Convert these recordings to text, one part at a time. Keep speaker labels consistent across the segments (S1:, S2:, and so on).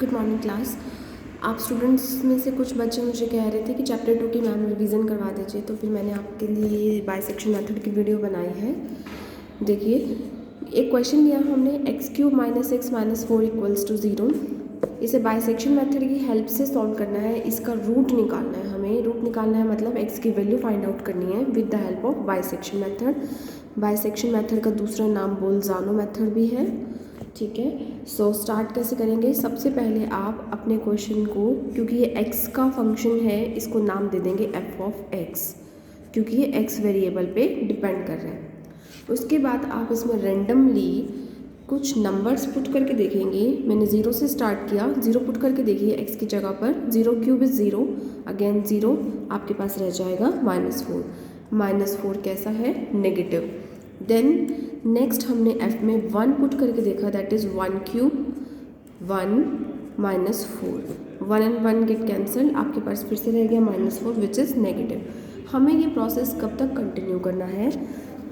S1: Good morning class. आप students में से कुछ बच्चे मुझे कह रहे थे कि चैप्टर 2 की मैम रिवीजन करवा दीजिए, तो फिर मैंने आपके लिए बाइसेक्शन मेथड की वीडियो बनाई है। देखिए, एक क्वेश्चन लिया हमने x³ - x - 4 = 0। इसे बाइसेक्शन मेथड की हेल्प से सॉल्व करना है। इसका रूट निकालना है, हमें रूट निकालना है मतलब x की वैल्यू फाइंड आउट करनी है with the help of bisection method. Bisection method का दूसरा नाम बोल्जानो मेथड भी है। ठीक है, सो स्टार्ट कैसे करेंगे। सबसे पहले आप अपने क्वेश्चन को, क्योंकि ये x का फंक्शन है, इसको नाम दे देंगे f(x), क्योंकि ये x वेरिएबल पे डिपेंड कर रहा है। उसके बाद आप इसमें रेंडमली कुछ नंबर्स पुट करके देखेंगे। मैंने 0 से स्टार्ट किया, 0 पुट करके देखिए x की जगह पर। 0³ = 0, अगेन 0, आपके पास रह जाएगा -4। -4 कैसा है? नेगेटिव। देन नेक्स्ट हमने f में 1 पुट करके देखा, that is 1³ 1 -4। 1 and 1 get cancel, आपके पास फिर से रह गया -4 विच इज़ नेगेटिव। हमें ये प्रोसेस कब तक कंटिन्यू करना है?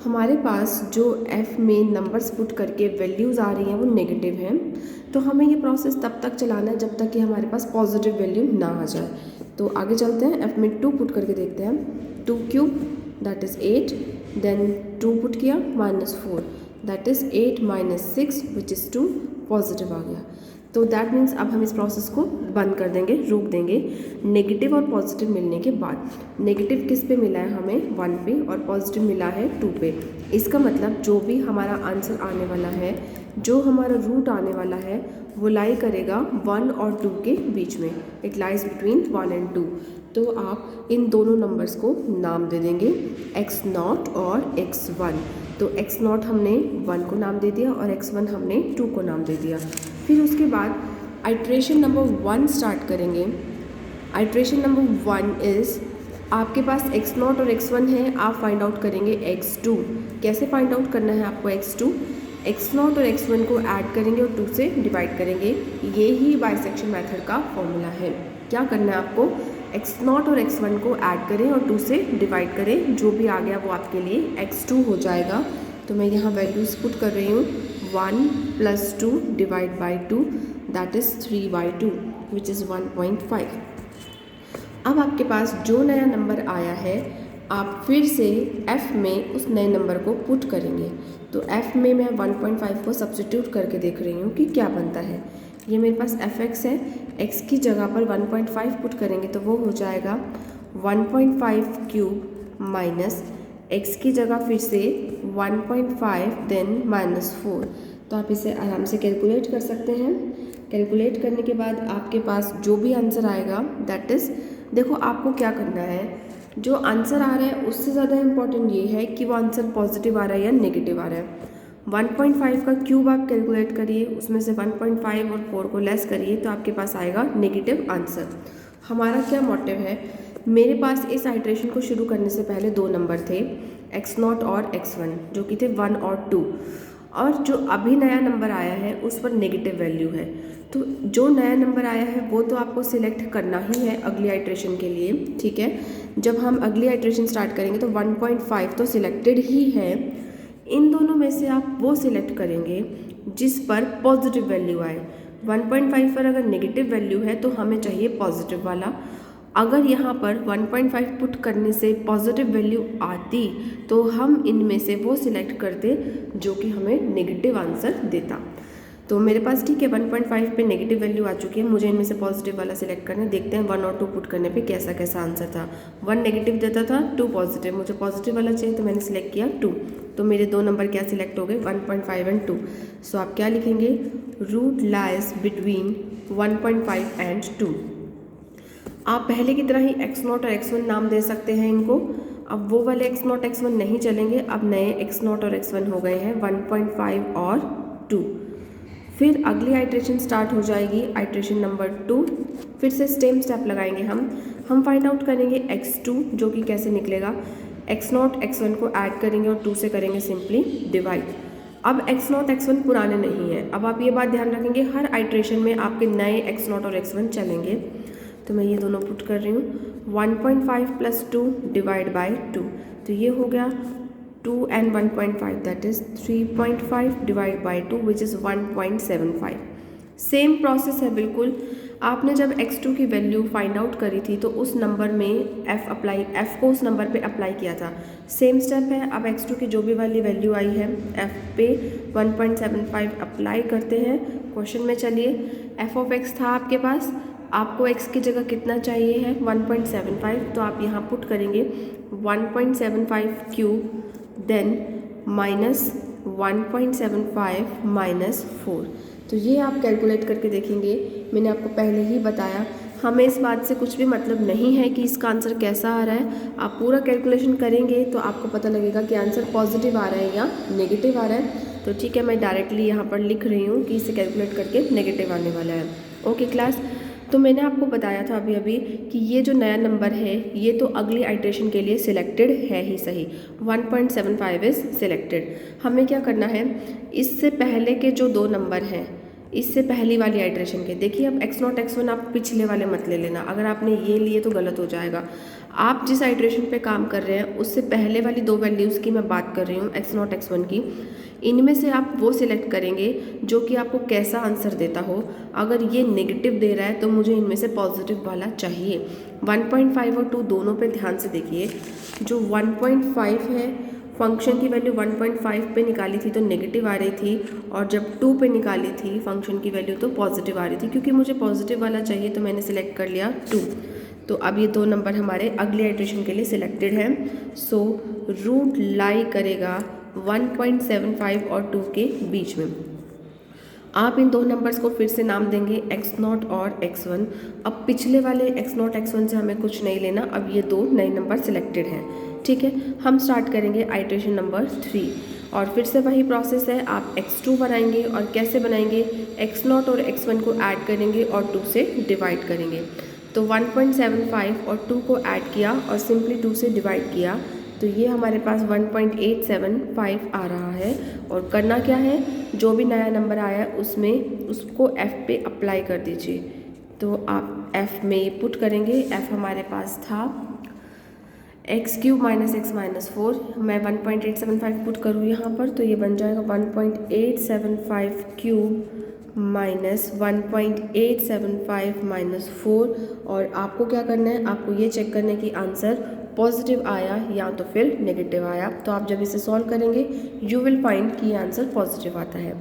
S1: हमारे पास जो f में नंबर्स पुट करके वैल्यूज़ आ रही हैं वो नेगेटिव हैं, तो हमें ये प्रोसेस तब तक चलाना है जब तक कि हमारे पास पॉजिटिव वैल्यू ना आ जाए। तो आगे चलते हैं, f में 2 पुट करके देखते हैं। 2³ दैट इज़ 8, देन 2 पुट किया -4 that is 8 - 6 which is 2, positive आ गया। तो दैट मीन्स अब हम इस प्रोसेस को बंद कर देंगे, रोक देंगे। नेगेटिव और पॉजिटिव मिलने के बाद, नेगेटिव किस पे मिला है हमें? 1 पे, और पॉजिटिव मिला है 2 पे। इसका मतलब जो भी हमारा आंसर आने वाला है, जो हमारा रूट आने वाला है, वो लाई करेगा 1 और 2 के बीच में। It lies between 1 and 2। तो आप इन दोनों नंबर्स को नाम दे देंगे, x0 और x1। तो x0 हमने 1 को नाम दे दिया और x1 हमने 2 को नाम दे दिया। फिर उसके बाद आइट्रेशन नंबर 1 स्टार्ट करेंगे। आइट्रेशन नंबर 1 इज़, आपके पास x0 और x1 है, आप फाइंड आउट करेंगे x2। कैसे फाइंड आउट करना है आपको x2? x0 और x1 को ऐड करेंगे और 2 से डिवाइड करेंगे। ये ही बाइसेक्शन मेथड का फॉर्मूला है। क्या करना है आपको? x0 और x1 को ऐड करें और 2 से डिवाइड करें, जो भी आ गया वो आपके लिए x2 हो जाएगा। तो मैं यहाँ वैल्यूज़ पुट कर रही हूँ, 1 + 2 / 2 दैट इज़ 3/2 विच इज़ 1.5। अब आपके पास जो नया नंबर आया है, आप फिर से f में उस नए नंबर को पुट करेंगे। तो f में मैं 1.5 को सब्स्टिट्यूट करके देख रही हूँ कि क्या बनता है। ये मेरे पास fx है, x की जगह पर 1.5 पुट करेंगे तो वो हो जाएगा 1.5³ - x की जगह फिर से 1.5 देन -4। तो आप इसे आराम से कैलकुलेट कर सकते हैं। कैलकुलेट करने के बाद आपके पास जो भी आंसर आएगा, दैट इज़, देखो आपको क्या करना है, जो आंसर आ रहा है उससे ज़्यादा इम्पॉर्टेंट ये है कि वो आंसर पॉजिटिव आ रहा है या नेगेटिव आ रहा है। 1.5 का क्यूब आप कैलकुलेट करिए, उसमें से 1.5 और 4 को लेस करिए तो आपके पास आएगा नेगेटिव आंसर। हमारा क्या मोटिव है? मेरे पास इस आइट्रेशन को शुरू करने से पहले 2 नंबर थे, x0 और x1, जो कि थे 1 और 2, और जो अभी नया नंबर आया है उस पर नेगेटिव वैल्यू है। तो जो नया नंबर आया है वो तो आपको सिलेक्ट करना ही है अगली आइट्रेशन के लिए। ठीक है, जब हम अगली आइट्रेशन स्टार्ट करेंगे तो 1.5 तो सिलेक्टेड ही है। इन दोनों में से आप वो सिलेक्ट करेंगे जिस पर पॉजिटिव वैल्यू आए। 1.5 पर अगर नेगेटिव वैल्यू है तो हमें चाहिए पॉजिटिव वाला। अगर यहाँ पर 1.5 पुट करने से पॉजिटिव वैल्यू आती तो हम इनमें से वो सिलेक्ट करते जो कि हमें नेगेटिव आंसर देता। तो मेरे पास ठीक है 1.5 पे नेगेटिव वैल्यू आ चुकी है, मुझे इनमें से पॉजिटिव वाला सिलेक्ट करना है। देखते हैं 1 और 2 पुट करने पे कैसा कैसा आंसर था। 1 नेगेटिव देता था, 2 पॉजिटिव। मुझे पॉजिटिव वाला चाहिए तो मैंने सिलेक्ट किया 2। तो मेरे 2 नंबर क्या सिलेक्ट हो गए? 1.5 and 2। सो आप क्या लिखेंगे? Root lies between 1.5 and 2। आप पहले की तरह ही x0 और x1 नाम दे सकते हैं इनको। अब वो वाले x0 x1 नहीं चलेंगे, अब नए x0 और x1 हो गए हैं 1.5 और 2। फिर अगली आइट्रेशन स्टार्ट हो जाएगी, आइट्रेशन नंबर 2। फिर से सेम स्टेप लगाएंगे हम फाइंड आउट करेंगे x2, जो कि कैसे निकलेगा, x0 x1 को ऐड करेंगे और 2 से करेंगे सिंपली डिवाइड। अब x0 x1 पुराने नहीं है। अब आप ये बात ध्यान रखेंगे, हर आइट्रेशन में आपके नए x0 और x1 चलेंगे। तो मैं ये दोनों पुट कर रही हूँ, 1.5 + 2 / 2। तो ये हो गया 2 and 1.5 that is 3.5 / 2 which is 1.75। Same process है बिल्कुल। आपने जब x2 की वैल्यू फाइंड आउट करी थी तो उस नंबर में f को उस नंबर पे अप्लाई किया था। सेम स्टेप है। अब x2 की जो भी वाली वैल्यू आई है f पे 1.75 अप्लाई करते हैं। क्वेश्चन में चलिए, f ऑफ x था आपके पास, आपको x की जगह कितना चाहिए है 1.75, तो आप यहाँ पुट करेंगे 1.75 क्यूब देन माइनस 1.75 माइनस 4। तो ये आप कैलकुलेट करके देखेंगे। मैंने आपको पहले ही बताया, हमें इस बात से कुछ भी मतलब नहीं है कि इसका आंसर कैसा आ रहा है। आप पूरा कैलकुलेशन करेंगे तो आपको पता लगेगा कि आंसर पॉजिटिव आ रहा है या नेगेटिव आ रहा है। तो ठीक है, मैं डायरेक्टली यहाँ पर लिख रही हूँ कि इसे कैलकुलेट करके नेगेटिव आने वाला है। ओके क्लास, तो मैंने आपको बताया था अभी अभी कि ये जो नया नंबर है ये तो अगली आइट्रेशन के लिए सिलेक्टेड है ही सही। 1.75 इज़ सिलेक्टेड। हमें क्या करना है, इससे पहले के जो दो नंबर हैं, इससे पहली वाली आइट्रेशन के, देखिए अब x0 x1 आप पिछले वाले मत ले लेना। अगर आपने ये लिए तो गलत हो जाएगा। आप जिस आइट्रेशन पे काम कर रहे हैं उससे पहले वाली दो वैल्यूज़ की मैं बात कर रही हूँ, x0 x1 की। इनमें से आप वो सिलेक्ट करेंगे जो कि आपको कैसा आंसर देता हो। अगर ये नेगेटिव दे रहा है तो मुझे इनमें से पॉजिटिव वाला चाहिए। 1.5 और 2 दोनों पे ध्यान से देखिए। जो 1.5 है, फंक्शन की वैल्यू 1.5 पे निकाली थी तो नेगेटिव आ रही थी, और जब 2 पे निकाली थी फंक्शन की वैल्यू तो पॉजिटिव आ रही थी। क्योंकि मुझे पॉजिटिव वाला चाहिए तो मैंने सिलेक्ट कर लिया 2। तो अब ये दो नंबर हमारे अगले आइट्रेशन के लिए सिलेक्टेड हैं। सो रूट लाई करेगा 1.75 और 2 के बीच में। आप इन दो नंबर्स को फिर से नाम देंगे x0 और x1। अब पिछले वाले x0 x1 से हमें कुछ नहीं लेना, अब ये दो नए नंबर सिलेक्टेड हैं। ठीक है, हम स्टार्ट करेंगे आइट्रेशन नंबर 3, और फिर से वही प्रोसेस है। आप x2 बनाएंगे, और कैसे बनाएंगे, x0 और x1 को ऐड करेंगे और 2 से डिवाइड करेंगे। तो 1.75 और 2 को ऐड किया और सिंपली 2 से डिवाइड किया, तो ये हमारे पास 1.875 आ रहा है। और करना क्या है, जो भी नया नंबर आया है उसमें उसको f पे अप्लाई कर दीजिए। तो आप f में ये पुट करेंगे। f हमारे पास था x cube minus x minus 4। मैं 1.875 पुट करूँ यहाँ पर तो ये बन जाएगा 1.875 क्यूब माइनस 1.875 माइनस 4। और आपको क्या करना है, आपको ये चेक करना है कि आंसर पॉजिटिव आया या तो फिर नेगेटिव आया। तो आप जब इसे सॉल्व करेंगे यू विल फाइंड कि ये आंसर पॉजिटिव आता है।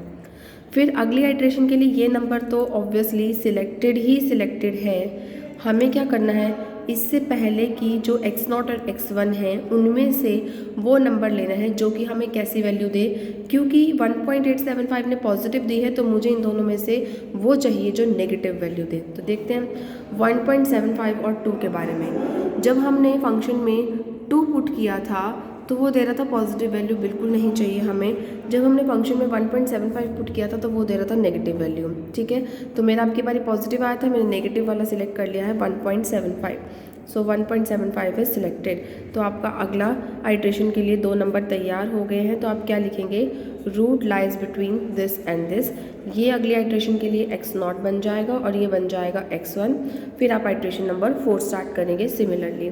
S1: फिर अगली आइट्रेशन के लिए ये नंबर तो ऑब्वियसली सिलेक्टेड ही सिलेक्टेड है। हमें क्या करना है, इससे पहले की जो x0 और x1 है उनमें से वो नंबर लेना है जो कि हमें कैसी वैल्यू दे। क्योंकि 1.875 ने पॉजिटिव दी है तो मुझे इन दोनों में से वो चाहिए जो नेगेटिव वैल्यू दे। तो देखते हैं 1.75 और 2 के बारे में। जब हमने फंक्शन में 2 पुट किया था तो वो दे रहा था पॉजिटिव वैल्यू, बिल्कुल नहीं चाहिए हमें। जब हमने फंक्शन में 1.75 पुट किया था तो वो दे रहा था नेगेटिव वैल्यू। ठीक है, तो मेरा आपकी बारी पॉजिटिव आया था, मैंने नेगेटिव वाला सिलेक्ट कर लिया है 1.75। सो 1.75 इज सिलेक्टेड। तो आपका अगला आइट्रेशन के लिए दो नंबर तैयार हो गए हैं। तो आप क्या लिखेंगे, root lies between this and this. ये अगली आइट्रेशन के लिए x0 बन जाएगा और ये बन जाएगा x1। फिर आप आइट्रेशन नंबर 4 स्टार्ट करेंगे सिमिलरली।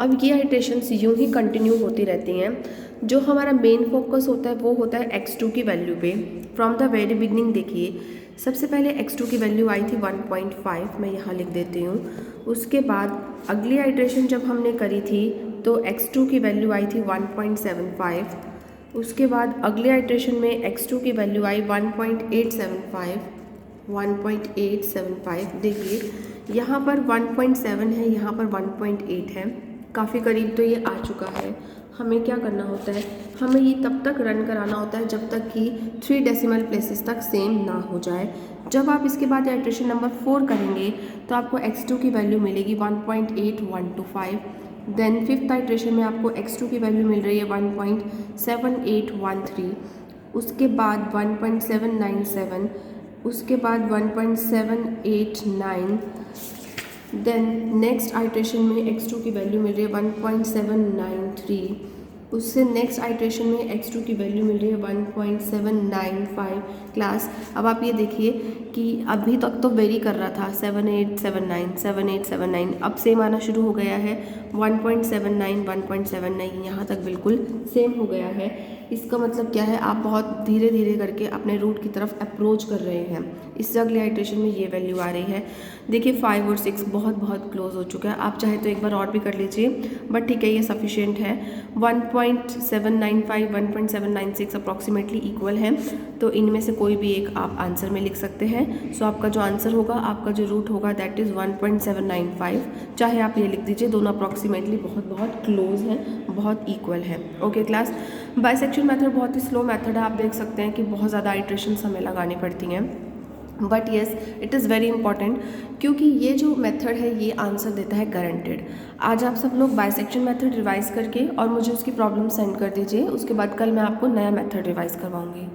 S1: अब ये आइट्रेशंस यूं ही कंटिन्यू होती रहती हैं। जो हमारा मेन फोकस होता है वो होता है x2 की वैल्यू पे। फ्रॉम द वेरी बिगनिंग देखिए, सबसे पहले x2 की वैल्यू आई थी 1.5, मैं यहाँ लिख देती हूँ। उसके बाद अगली आइट्रेशन जब हमने करी थी तो x2 की वैल्यू आई थी 1.75। उसके बाद अगले आइट्रेशन में x2 की वैल्यू आई 1.875। देखिए यहाँ पर 1.7 है, यहाँ पर 1.8 है, काफ़ी करीब तो ये आ चुका है। हमें क्या करना होता है, हमें ये तब तक रन कराना होता है जब तक कि 3 डेसिमल प्लेसेस तक सेम ना हो जाए। जब आप इसके बाद आइट्रेशन नंबर 4 करेंगे तो आपको x2 की वैल्यू मिलेगी 1.8125। देन फिफ्थ आइट्रेशन में आपको x2 की वैल्यू मिल रही है 1.7813। उसके बाद 1.797, उसके बाद 1.789। देन नेक्स्ट आइट्रेशन में x2 की वैल्यू मिल रही है 1.793। उससे नेक्स्ट आइट्रेशन में x2 की वैल्यू मिल रही है 1.795। क्लास अब आप ये देखिए कि अभी तक तो वेरी कर रहा था 7879 7879, अब सेम आना शुरू हो गया है 1.79 1.79, यहाँ तक बिल्कुल सेम हो गया है। इसका मतलब क्या है, आप बहुत धीरे धीरे करके अपने रूट की तरफ अप्रोच कर रहे हैं। इससे अगले आइट्रेशन में ये वैल्यू आ रही है। देखिए 5 और 6 बहुत बहुत क्लोज हो चुका है। आप चाहे तो एक बार और भी कर लीजिए, बट ठीक है ये सफिशिएंट है। 1.795 1.796 अप्रॉक्सीमेटली इक्वल है, तो इनमें से कोई भी एक आप आंसर में लिख सकते हैं। सो आपका जो आंसर होगा, आपका जो रूट होगा दैट इज़ 1.795। चाहे आप ये लिख दीजिए, दोनों अप्रॉक्सीमेटली बहुत बहुत क्लोज हैं, बहुत इक्वल है। ओके क्लास, बाइसेक्शन मेथड बहुत ही स्लो मेथड है। आप देख सकते हैं कि बहुत ज़्यादा आइट्रेशंस हमें लगानी पड़ती हैं, but yes it is very important, क्योंकि ये जो मेथड है ये आंसर देता है गारंटेड। आज आप सब लोग बाइसेक्शन मेथड रिवाइज करके और मुझे उसकी प्रॉब्लम सेंड कर दीजिए, उसके बाद कल मैं आपको नया मेथड रिवाइज करवाऊंगी।